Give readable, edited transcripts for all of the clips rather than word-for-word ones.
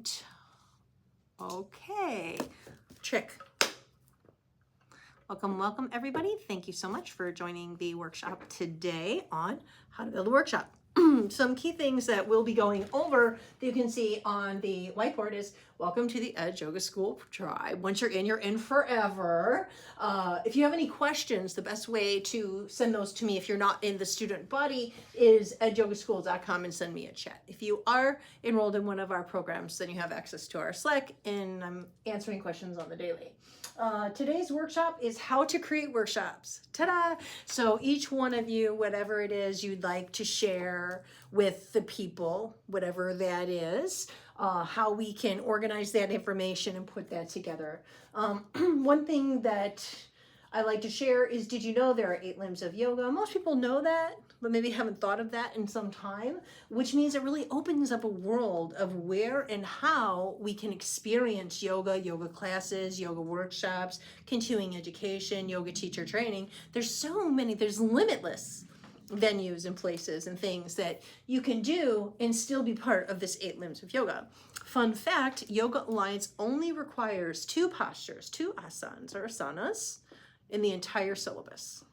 moment. Okay, trick. Welcome everybody. Thank you so much for joining the workshop today on how to build a workshop. Some key things that we'll be going over that you can see on the whiteboard is welcome to the Edge Yoga School tribe. Once you're in forever. If you have any questions, the best way to send those to me if you're not in the student body is edgeyogaschool.com and send me a chat. If you are enrolled in one of our programs, then you have access to our Slack and I'm answering questions on the daily. Today's workshop is how to create workshops. Ta-da! So each one of you, whatever it is you'd like to share with the people, whatever that is, how we can organize that information and put that together. One thing that I like to share is, did you know there are 8 limbs of yoga? Most people know that, but maybe haven't thought of that in some time, which means it really opens up a world of where and how we can experience yoga, yoga classes, yoga workshops, continuing education, yoga teacher training. There's so many, there's limitless venues and places and things that you can do and still be part of this 8 limbs of yoga. Fun fact, Yoga Alliance only requires 2 postures, 2 asanas or asanas in the entire syllabus.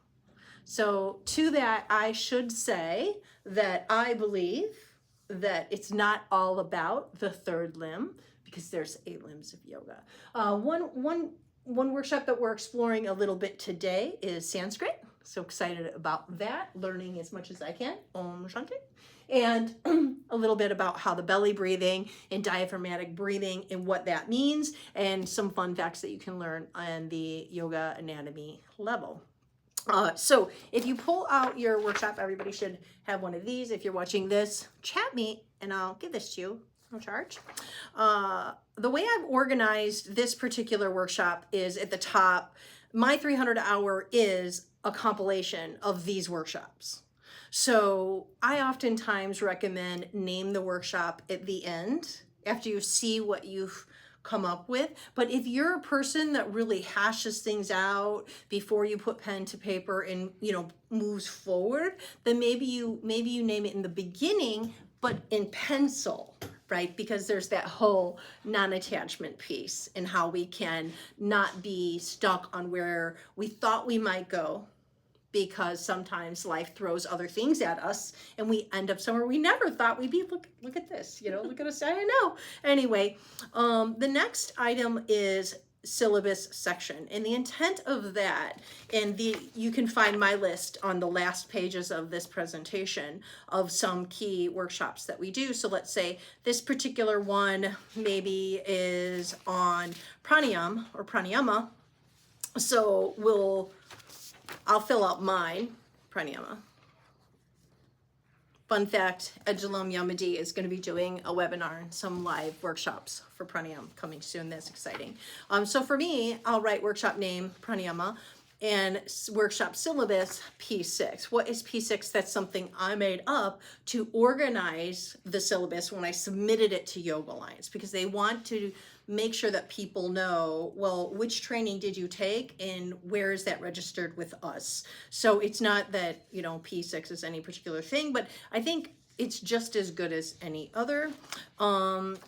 So to that, I should say that I believe that it's not all about the 3rd limb because there's 8 limbs of yoga. One workshop that we're exploring a little bit today is Sanskrit. So excited about that, learning as much as I can. Om Shanti. And a little bit about how the belly breathing and diaphragmatic breathing and what that means, and some fun facts that you can learn on the yoga anatomy level. So if you pull out your workshop, everybody should have one of these. If you're watching this, chat me and I'll give this to you. No charge. The way I've organized this particular workshop is at the top, my 300 hour is a compilation of these workshops. So I oftentimes recommend name the workshop at the end after you see what you've come up with. But if you're a person that really hashes things out before you put pen to paper and moves forward, then maybe you name it in the beginning, but in pencil, right? Because there's that whole non-attachment piece and how we can not be stuck on where we thought we might go, because sometimes life throws other things at us and we end up somewhere we never thought we'd be. Look at this, look at us. I know. Anyway, the next item is syllabus section, and the intent of that, and you can find my list on the last pages of this presentation of some key workshops that we do. So let's say this particular one maybe is on pranayama or pranayama. So I'll fill out mine, pranayama. Fun fact, Edgelum Yamadi is going to be doing a webinar and some live workshops for pranayama coming soon. That's exciting. So for me, I'll write workshop name, pranayama, and workshop syllabus, P6. What is P6? That's something I made up to organize the syllabus when I submitted it to Yoga Alliance, because they want to make sure that people know, well, which training did you take and where is that registered with us? So it's not that, P6 is any particular thing, but I think it's just as good as any other.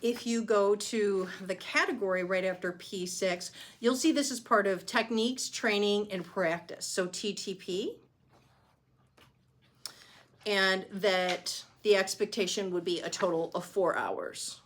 If you go to the category right after P6, you'll see this is part of techniques, training, and practice. So TTP. And that the expectation would be a total of 4 hours.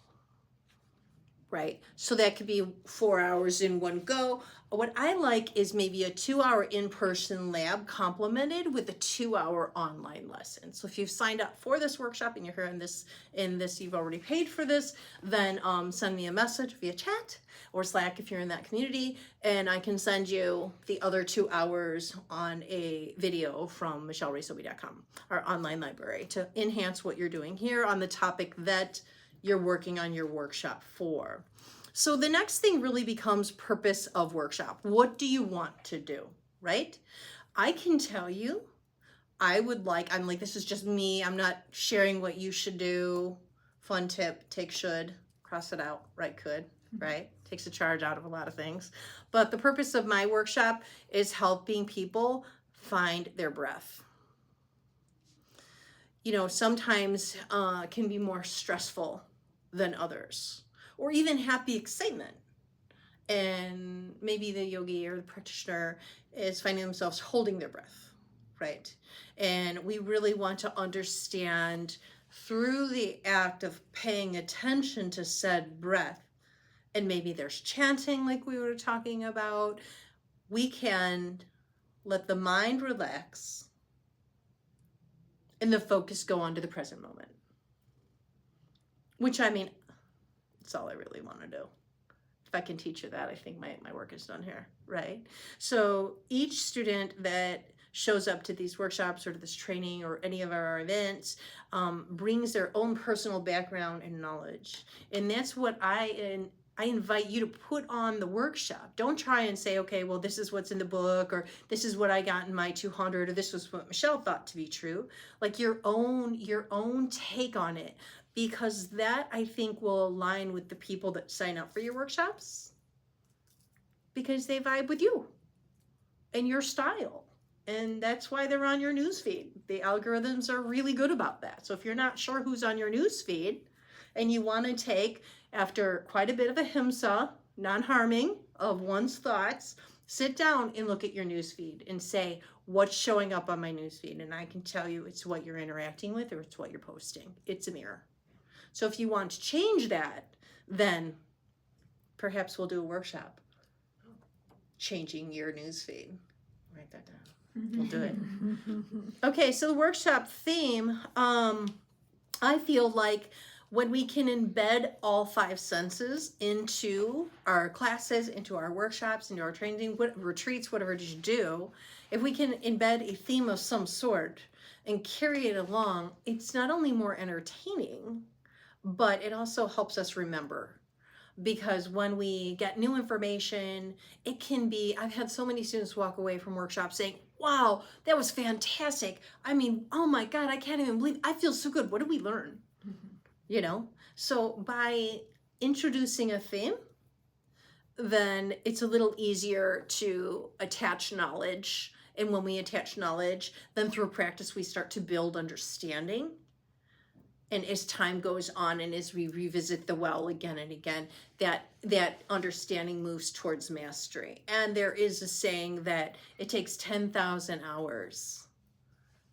Right? So that could be 4 hours in one go. What I like is maybe a 2-hour in-person lab complemented with a 2-hour online lesson. So if you've signed up for this workshop and you're here in this, you've already paid for this, then send me a message via chat or Slack if you're in that community, and I can send you the other 2 hours on a video from michelleraysobey.com, our online library, to enhance what you're doing here on the topic that you're working on your workshop for. So the next thing really becomes purpose of workshop. What do you want to do, right? I can tell you, I'm like, this is just me. I'm not sharing what you should do. Fun tip, take should, cross it out, write could, right? Takes a charge out of a lot of things. But the purpose of my workshop is helping people find their breath. Sometimes can be more stressful than others. or even happy excitement. And maybe the yogi or the practitioner is finding themselves holding their breath, right? And we really want to understand through the act of paying attention to said breath, and maybe there's chanting like we were talking about, we can let the mind relax and the focus go on to the present moment. Which, I mean, that's all I really want to do. If I can teach you that, I think my work is done here, right? So each student that shows up to these workshops or to this training or any of our events brings their own personal background and knowledge. And that's what I invite you to put on the workshop. Don't try and say, okay, well, this is what's in the book, or this is what I got in my 200, or this was what Michelle thought to be true. Like your own take on it, because that, I think, will align with the people that sign up for your workshops, because they vibe with you and your style. And that's why they're on your newsfeed. The algorithms are really good about that. So if you're not sure who's on your newsfeed and you want to take, after quite a bit of ahimsa, non-harming of one's thoughts, sit down and look at your newsfeed and say, what's showing up on my newsfeed? And I can tell you it's what you're interacting with or it's what you're posting. It's a mirror. So if you want to change that, then perhaps we'll do a workshop. Changing your newsfeed. Write that down. We'll do it. Okay, so the workshop theme, I feel like when we can embed all 5 senses into our classes, into our workshops, into our training, retreats, whatever it is you do, if we can embed a theme of some sort and carry it along, it's not only more entertaining, but it also helps us remember. Because when we get new information, it can be, I've had so many students walk away from workshops saying, wow, that was fantastic. I mean, oh my God, I can't even believe, I feel so good. What did we learn? You know, so by introducing a theme, then it's a little easier to attach knowledge. And when we attach knowledge, then through practice, we start to build understanding. And as time goes on and as we revisit the well again and again, that understanding moves towards mastery. And there is a saying that it takes 10,000 hours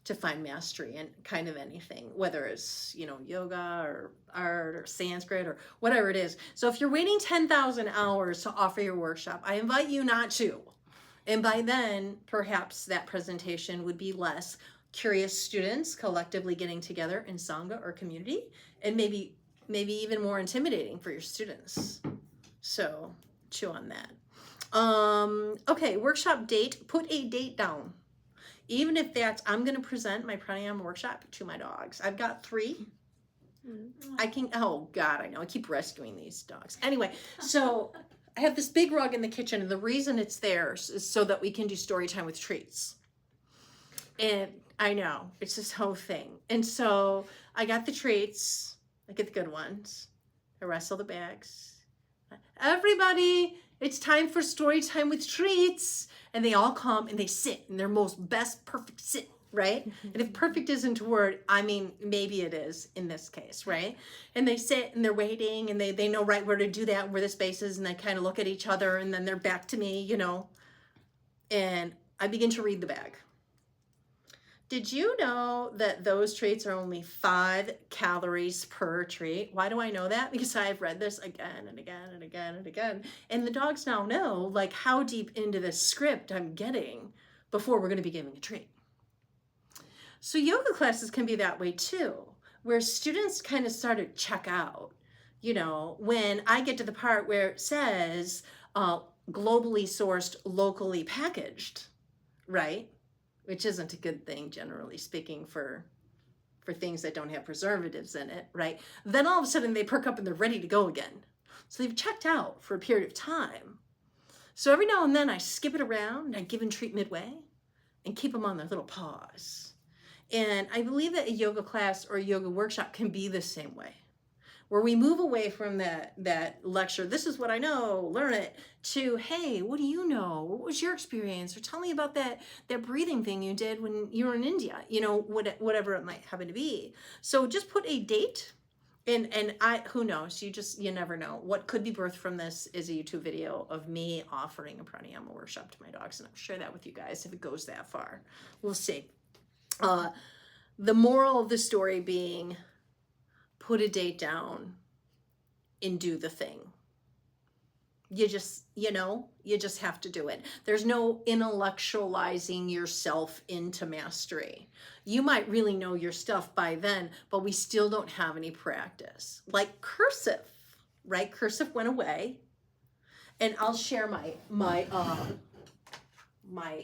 to find mastery in kind of anything, whether it's, you know, yoga or art or Sanskrit or whatever it is. So if you're waiting 10,000 hours to offer your workshop, I invite you not to. And by then, perhaps that presentation would be less curious students collectively getting together in Sangha or community, and maybe even more intimidating for your students. So chew on that. Okay, workshop date, put a date down. Even if that's, I'm going to present my pranayama workshop to my dogs. I've got 3. I can, oh God, I know, I keep rescuing these dogs. Anyway, so I have this big rug in the kitchen, and the reason it's there is so that we can do story time with treats. And I know, it's this whole thing. And so I got the treats, I get the good ones, I wrestle the bags. Everybody, it's time for story time with treats. And they all come and they sit in their most best perfect sit, right? And if perfect isn't a word, I mean, maybe it is in this case, right? And they sit and they're waiting and they know right where to do that, where the space is, and they kind of look at each other and then they're back to me, you know. And I begin to read the bag. Did you know that those treats are only 5 calories per treat? Why do I know that? Because I've read this again and again and again and again. And the dogs now know, like, how deep into this script I'm getting before we're going to be giving a treat. So yoga classes can be that way too, where students kind of start to check out. You know, when I get to the part where it says globally sourced, locally packaged, right? Which isn't a good thing, generally speaking, for things that don't have preservatives in it, right? Then all of a sudden they perk up and they're ready to go again. So they've checked out for a period of time. So every now and then I skip it around and I give them treat midway and keep them on their little paws. And I believe that a yoga class or a yoga workshop can be the same way, where we move away from that lecture, this is what I know, learn it, to, hey, what do you know? What was your experience? Or tell me about that breathing thing you did when you were in India, you know, whatever it might happen to be. So just put a date And who knows, you never know what could be birthed from this is a YouTube video of me offering a pranayama workshop to my dogs, and I'll share that with you guys if it goes that far. We'll see. The moral of the story being, put a date down and do the thing. You just have to do it. There's no intellectualizing yourself into mastery. You might really know your stuff by then, but we still don't have any practice. Like cursive, right? Cursive went away. And I'll share my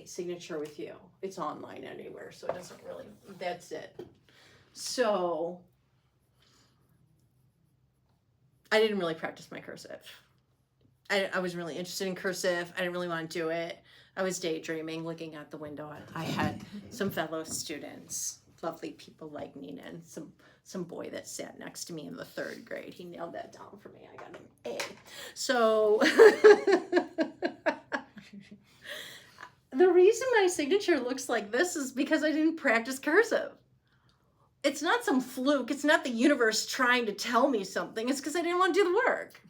signature with you. It's online anywhere, so it doesn't really, that's it. So I didn't really practice my cursive. I was really interested in cursive. I didn't really want to do it. I was daydreaming, looking out the window. I had some fellow students, lovely people like Nina, and some boy that sat next to me in the 3rd grade. He nailed that down for me. I got an A. So the reason my signature looks like this is because I didn't practice cursive. It's not some fluke. It's not the universe trying to tell me something. It's because I didn't want to do the work.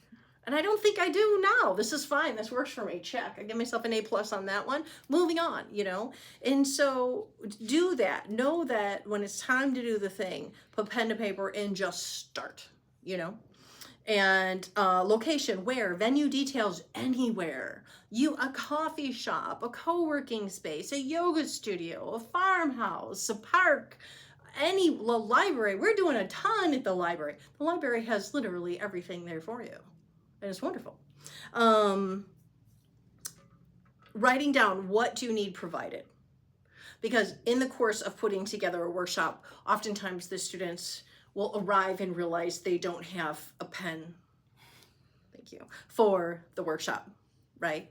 And I don't think I do now. This is fine. This works for me. Check. I give myself an A+ on that one. Moving on, And so do that. Know that when it's time to do the thing, put pen to paper and just start, And location, where, venue details, anywhere. A coffee shop, a co-working space, a yoga studio, a farmhouse, a park, a library. We're doing a ton at the library. The library has literally everything there for you. And it's wonderful. Writing down what do you need provided. Because in the course of putting together a workshop, oftentimes the students will arrive and realize they don't have a pen, thank you, for the workshop, right?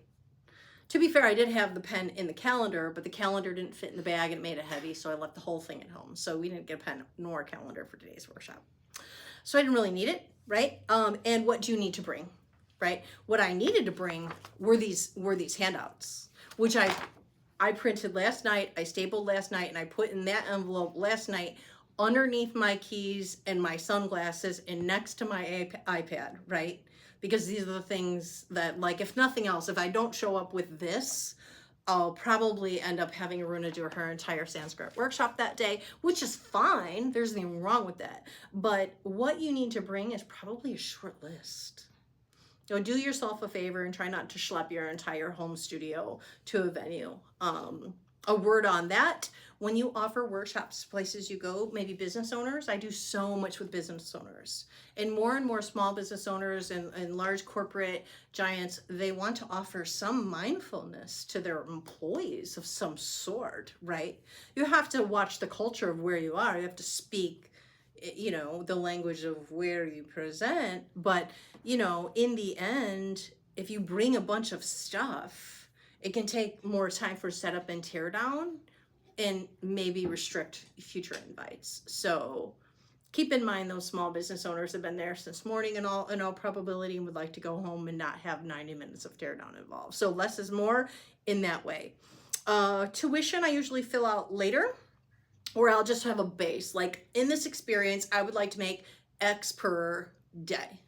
To be fair, I did have the pen in the calendar, but the calendar didn't fit in the bag and it made it heavy, so I left the whole thing at home. So we didn't get a pen nor a calendar for today's workshop. So I didn't really need it, right? And what do you need to bring, right? What I needed to bring were these handouts, which I printed last night, I stapled last night, and I put in that envelope last night underneath my keys and my sunglasses and next to my iPad, right? Because these are the things that, like, if nothing else, if I don't show up with this, I'll probably end up having Aruna do her entire Sanskrit workshop that day, which is fine. There's nothing wrong with that. But what you need to bring is probably a short list. Do yourself a favor and try not to schlep your entire home studio to a venue. A word on that, when you offer workshops places you go, maybe business owners, I do so much with business owners. And more small business owners and large corporate giants, they want to offer some mindfulness to their employees of some sort, right? You have to watch the culture of where you are. You have to speak, the language of where you present. But, in the end, if you bring a bunch of stuff, it can take more time for setup and tear down and maybe restrict future invites. So keep in mind those small business owners have been there since morning in all probability and would like to go home and not have 90 minutes of tear down involved. So less is more in that way. Tuition I usually fill out later, or I'll just have a base. Like in this experience, I would like to make X per day.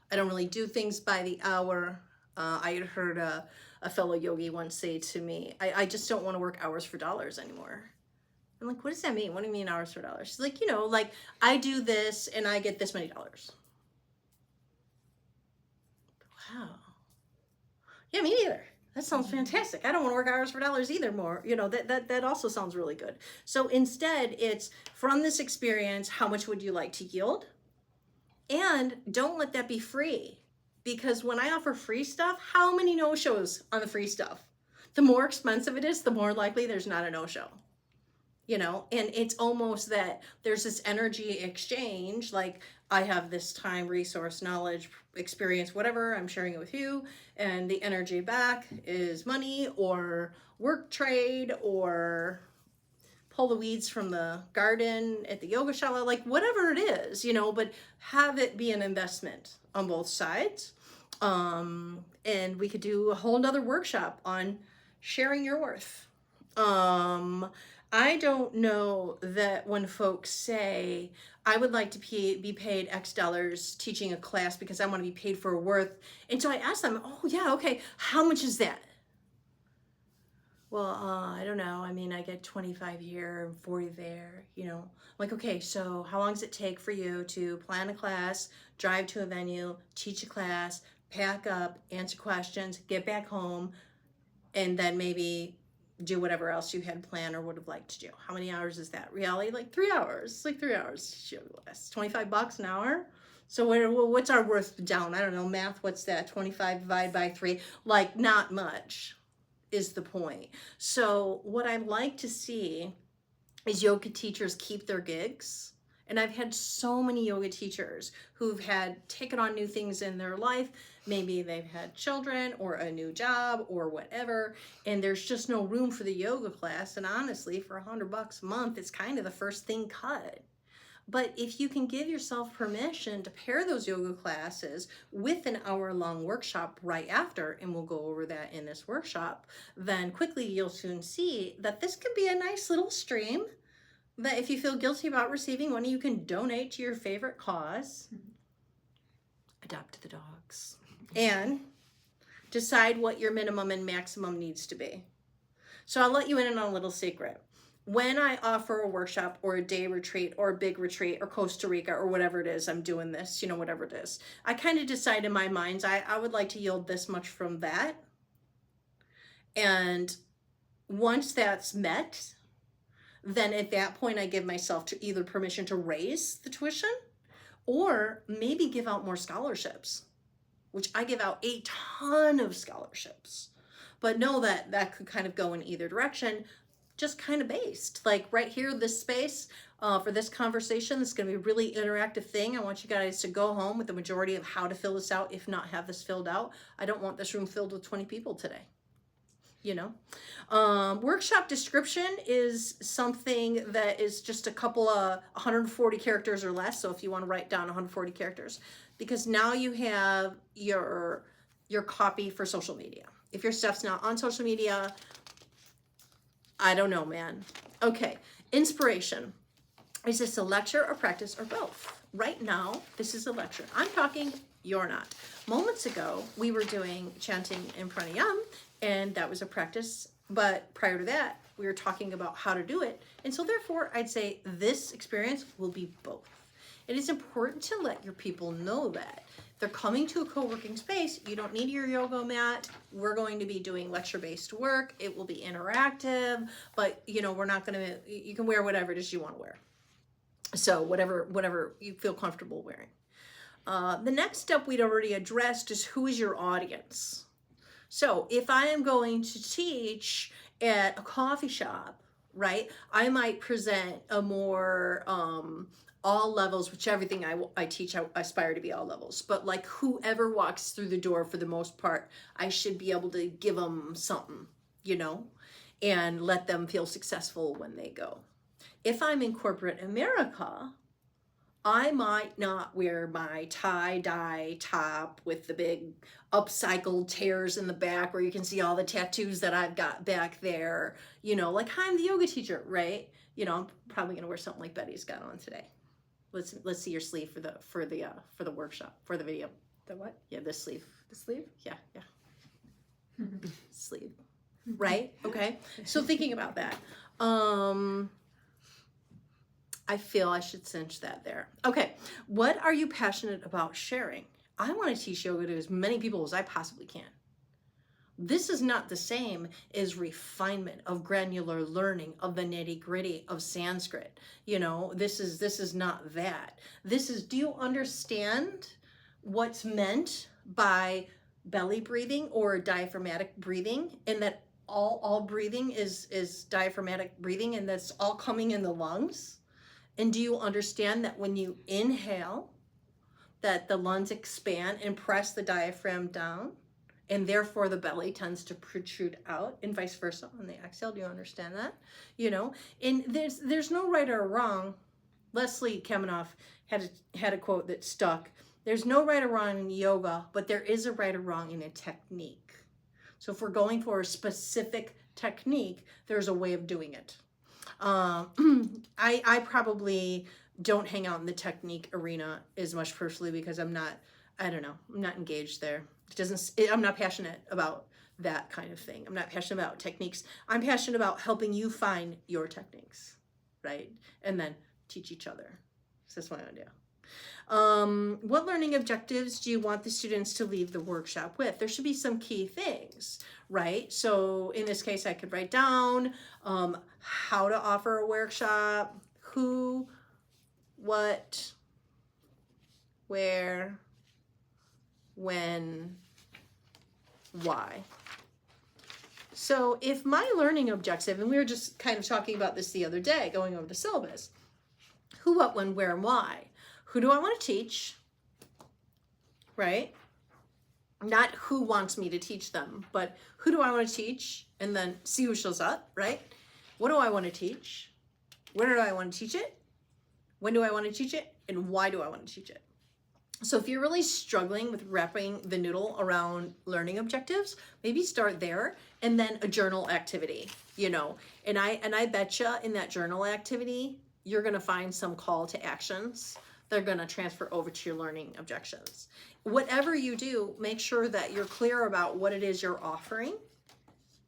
I don't really do things by the hour. I had heard a fellow yogi once say to me, I just don't want to work hours for dollars anymore. I'm like, what does that mean? What do you mean hours for dollars? She's like, like I do this and I get this many dollars. Wow. Yeah, me neither. That sounds fantastic. I don't want to work hours for dollars either more. That also sounds really good. So instead, it's from this experience, how much would you like to yield? And don't let that be free. Because when I offer free stuff, how many no-shows on the free stuff? The more expensive it is, the more likely there's not a no-show. And it's almost that there's this energy exchange, like I have this time, resource, knowledge, experience, whatever, I'm sharing it with you, and the energy back is money or work trade or pull the weeds from the garden at the yoga shala, like whatever it is, but have it be an investment on both sides. And we could do a whole nother workshop on sharing your worth. I don't know that when folks say, I would like to be paid X dollars teaching a class because I want to be paid for worth. And so I ask them, oh, yeah, okay, how much is that? Well, I don't know. I mean, I get 25 here and 40 there, you know. Like, okay, so how long does it take for you to plan a class, drive to a venue, teach a class, pack up, answer questions, get back home, and then maybe do whatever else you had planned or would have liked to do? How many hours is that? Reality, like 3 hours. Like 3 hours. That's $25 an hour. So what's our worth down? I don't know, math, what's that? 25 divided by 3. Like, not much is the point. So what I like to see is yoga teachers keep their gigs. And I've had so many yoga teachers who've had taken on new things in their life. Maybe they've had children or a new job or whatever, and there's just no room for the yoga class. And honestly, for $100 a month, it's kind of the first thing cut. But if you can give yourself permission to pair those yoga classes with an hour-long workshop right after, and we'll go over that in this workshop, then quickly you'll soon see that this could be a nice little stream that if you feel guilty about receiving money, you can donate to your favorite cause, adopt the dogs, and decide what your minimum and maximum needs to be. So I'll let you in on a little secret. When I offer a workshop or a day retreat or a big retreat or Costa Rica or whatever it is, I'm doing this, you know, whatever it is, I kind of decide in my mind, I would like to yield this much from that. And once that's met, then at that point I give myself to either permission to raise the tuition or maybe give out more scholarships, which I give out a ton of scholarships. But know that that could kind of go in either direction, just kind of based. Like right here, this space for this conversation, this is going to be a really interactive thing. I want you guys to go home with the majority of how to fill this out, if not have this filled out. I don't want this room filled with 20 people today. You know, workshop description is something that is just a couple of 140 characters or less. So if you want to write down 140 characters, because now you have your copy for social media. If your stuff's not on social media, I don't know, man. Okay, inspiration. Is this a lecture or practice or both? Right now, this is a lecture. I'm talking, you're not. Moments ago, we were doing chanting and pranayam, and that was a practice. But prior to that, we were talking about how to do it. And so therefore, I'd say this experience will be both. It is important to let your people know that. They're coming to a co-working space. You don't need your yoga mat. We're going to be doing lecture-based work. It will be interactive, but you know, we're not going to, you can wear whatever it is you want to wear. So whatever you feel comfortable wearing. The next step we'd already addressed is who is your audience? So if I am going to teach at a coffee shop, right, I might present a more all levels, which everything I teach, I aspire to be all levels. But like whoever walks through the door, for the most part, I should be able to give them something, you know, and let them feel successful when they go. If I'm in corporate America, I might not wear my tie-dye top with the big upcycled tears in the back where you can see all the tattoos that I've got back there. You know, like I'm the yoga teacher, right? You know, I'm probably gonna wear something like Betty's got on today. Let's see your sleeve for the workshop, for the video. The what? Yeah, this sleeve. The sleeve? Yeah. Sleeve. Right? Okay. So thinking about that. I feel I should cinch that there. Okay, what are you passionate about sharing? I want to teach yoga to as many people as I possibly can. This is not the same as refinement of granular learning of the nitty-gritty of Sanskrit. You know, this is not that. This is, do you understand what's meant by belly breathing or diaphragmatic breathing, and that all breathing is diaphragmatic breathing, and that's all coming in the lungs? And do you understand that when you inhale, that the lungs expand and press the diaphragm down, and therefore the belly tends to protrude out, and vice versa on the exhale? Do you understand that? You know, and there's no right or wrong. Leslie Kaminoff had a quote that stuck. There's no right or wrong in yoga, but there is a right or wrong in a technique. So if we're going for a specific technique, there's a way of doing it. I probably don't hang out in the technique arena as much personally because I'm not, I don't know, I'm not engaged there. I'm not passionate about that kind of thing. I'm not passionate about techniques. I'm passionate about helping you find your techniques, right? And then teach each other. So that's what I want to do. What learning objectives do you want the students to leave the workshop with? There should be some key things, right? So in this case, I could write down how to offer a workshop, who, what, where, when, why. So if my learning objective, and we were just kind of talking about this the other day, going over the syllabus, who, what, when, where, and why. Who do I want to teach, right? Not who wants me to teach them, but who do I want to teach, and then see who shows up, right? What do I want to teach? Where do I want to teach it? When do I want to teach it? And why do I want to teach it? So if you're really struggling with wrapping the noodle around learning objectives, maybe start there, and then a journal activity, you know. And I betcha in that journal activity, you're going to find some call to actions. They're going to transfer over to your learning objectives. Whatever you do, make sure that you're clear about what it is you're offering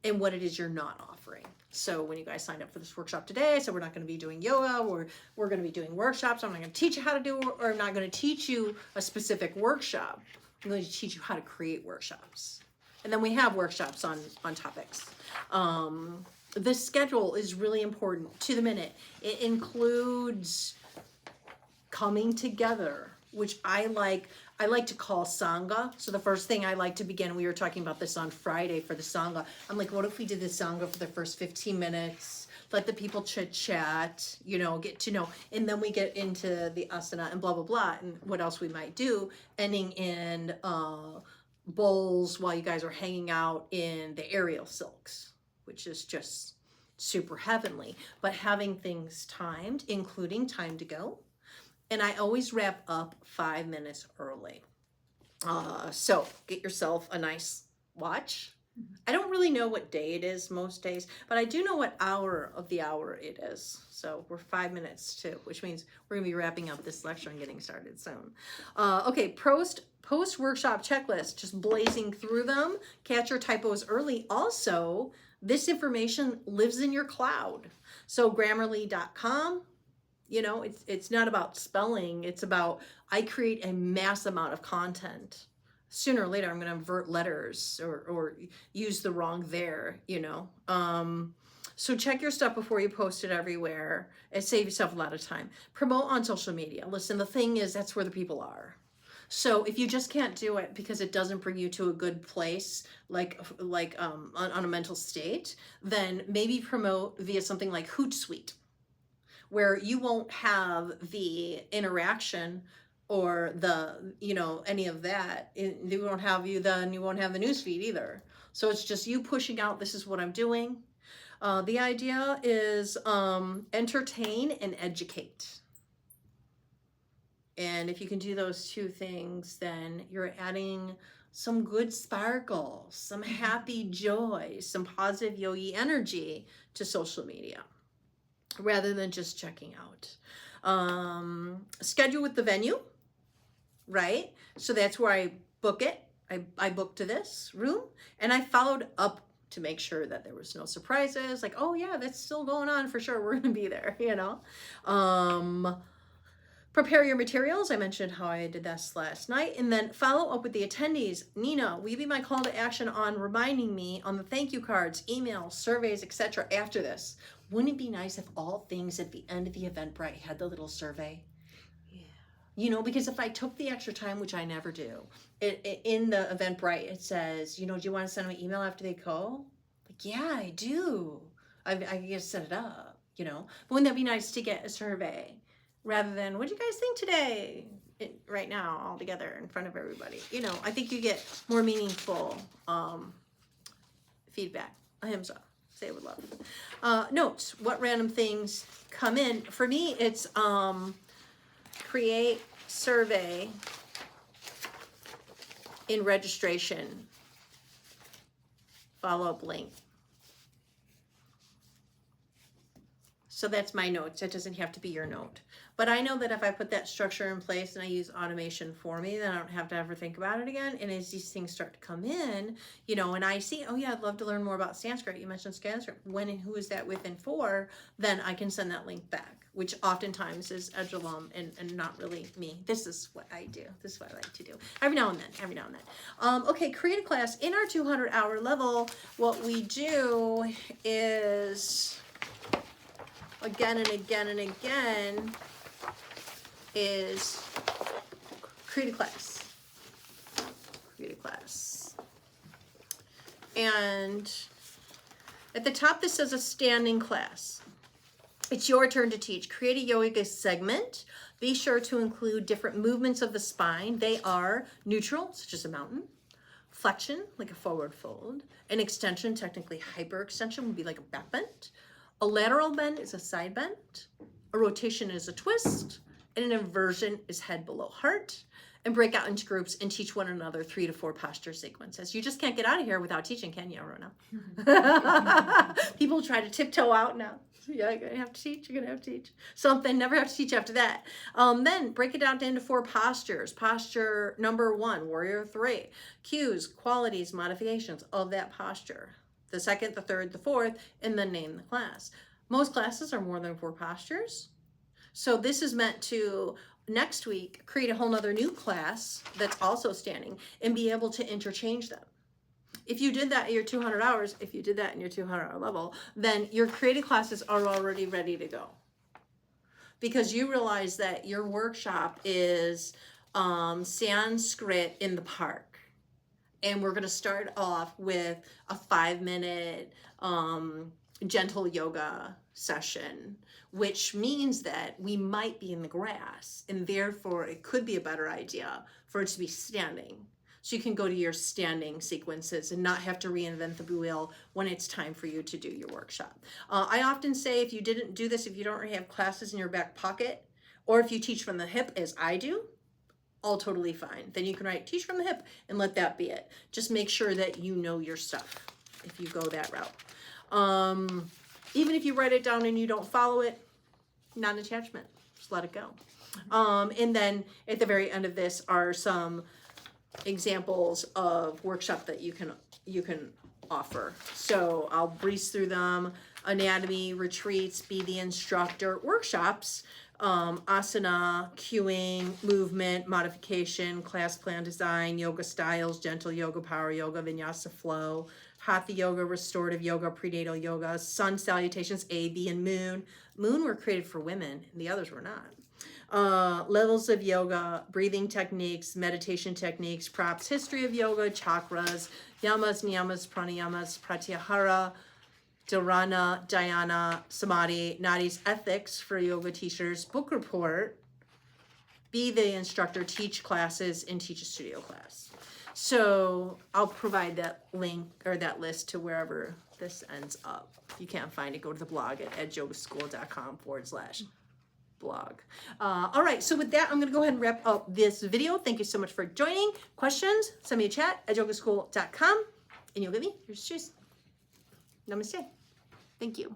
and what it is you're not offering. So when you guys signed up for this workshop today, so we're not going to be doing yoga, we're going to be doing workshops. I'm not going to teach you how to do, or I'm not going to teach you a specific workshop. I'm going to teach you how to create workshops. And then we have workshops on topics. The schedule is really important to the minute. It includes coming together, which I like to call Sangha. So the first thing I like to begin, we were talking about this on Friday for the Sangha. I'm like, what if we did the Sangha for the first 15 minutes? Let the people chit chat, you know, get to know, and then we get into the asana and blah, blah, blah, and what else we might do, ending in bowls while you guys are hanging out in the aerial silks, which is just super heavenly, but having things timed, including time to go. And I always wrap up 5 minutes early. So get yourself a nice watch. I don't really know what day it is most days, but I do know what hour of the hour it is. So we're 5 minutes to, which means we're gonna be wrapping up this lecture and getting started soon. Okay, post workshop checklist, just blazing through them. Catch your typos early. Also, this information lives in your cloud. So Grammarly.com. You know, it's not about spelling. It's about, I create a mass amount of content. Sooner or later, I'm going to invert letters or use the wrong there, you know. So check your stuff before you post it everywhere and save yourself a lot of time. Promote on social media. Listen, the thing is, that's where the people are. So if you just can't do it because it doesn't bring you to a good place, like on a mental state, then maybe promote via something like Hootsuite, where you won't have the interaction or the, you know, any of that. They won't have you then, you won't have the newsfeed either. So it's just you pushing out, this is what I'm doing. The idea is entertain and educate. And if you can do those two things, then you're adding some good sparkle, some happy joy, some positive yogi energy to social media, rather than just checking out. Schedule with the venue, right? So that's where I book it. I booked to this room, and I followed up to make sure that there was no surprises. Like, oh yeah, that's still going on for sure. We're gonna be there, you know. Prepare your materials. I mentioned how I did this last night. And then follow up with the attendees. Nina, will you be my call to action on reminding me on the thank you cards, emails, surveys, etc. after this? Wouldn't it be nice if all things at the end of the Eventbrite had the little survey? Yeah. You know, because if I took the extra time, which I never do, in the Eventbrite, it says, you know, do you want to send them an email after they go? Like, yeah, I do. I just set it up, you know. But wouldn't that be nice to get a survey? Rather than, what do you guys think today? Right now, all together in front of everybody. You know, I think you get more meaningful feedback. Ahimsa. Say it with love. Notes. What random things come in? For me, it's create survey in registration. Follow-up link. So that's my notes. That doesn't have to be your note. But I know that if I put that structure in place and I use automation for me, then I don't have to ever think about it again. And as these things start to come in, you know, and I see, oh yeah, I'd love to learn more about Sanskrit. You mentioned Sanskrit. When and who is that with and for? Then I can send that link back, which oftentimes is Edulum and not really me. This is what I do. This is what I like to do. Every now and then. Okay, create a class. In our 200-hour level, what we do is, again and again and again, is create a class. Create a class. And at the top, this says a standing class. It's your turn to teach. Create a yoga segment. Be sure to include different movements of the spine. They are neutral, such as a mountain. Flexion, like a forward fold. An extension, technically hyperextension, would be like a back bend. A lateral bend is a side bend. A rotation is a twist. And an inversion is head below heart. And break out into groups and teach one another 3 to 4 posture sequences. You just can't get out of here without teaching, can you, Rona? People try to tiptoe out now. Yeah, you're gonna have to teach, you're gonna have to teach. Something, never have to teach after that. Then break it down into 4 postures. Posture number 1, warrior 3. Cues, qualities, modifications of that posture. The second, the third, the fourth, and then name the class. Most classes are more than 4 postures. So this is meant to, next week, create a whole nother new class that's also standing and be able to interchange them. If you did that at your 200 hours, if you did that in your 200-hour level, then your created classes are already ready to go. Because you realize that your workshop is Sanskrit in the park. And we're going to start off with a 5-minute gentle yoga session, which means that we might be in the grass, and therefore it could be a better idea for it to be standing. So you can go to your standing sequences and not have to reinvent the wheel when it's time for you to do your workshop. I often say, if you didn't do this, if you don't already have classes in your back pocket, or if you teach from the hip as I do, all totally fine. Then you can write teach from the hip and let that be it. Just make sure that you know your stuff if you go that route. Even if you write it down and you don't follow it, non-attachment, just let it go. And then at the very end of this are some examples of workshop that you can offer. So I'll breeze through them. Anatomy, retreats, be the instructor, workshops, asana, cueing, movement, modification, class plan design, yoga styles, gentle yoga, power yoga, vinyasa flow, hatha yoga, restorative yoga, prenatal yoga, sun salutations, A, B, and moon. Moon were created for women, and the others were not. Levels of yoga, breathing techniques, meditation techniques, props, history of yoga, chakras, yamas, niyamas, pranayamas, pratyahara, dharana, dhyana, samadhi, nadis, ethics for yoga teachers, book report, be the instructor, teach classes, and teach a studio class. So I'll provide that link or that list to wherever this ends up. If you can't find it, go to the blog at edyogaschool.com/blog. All right, so with that, I'm going to go ahead and wrap up this video. Thank you so much for joining. Questions, send me a chat at edyogaschool.com, and you'll get me. Here's cheers. Namaste. Thank you.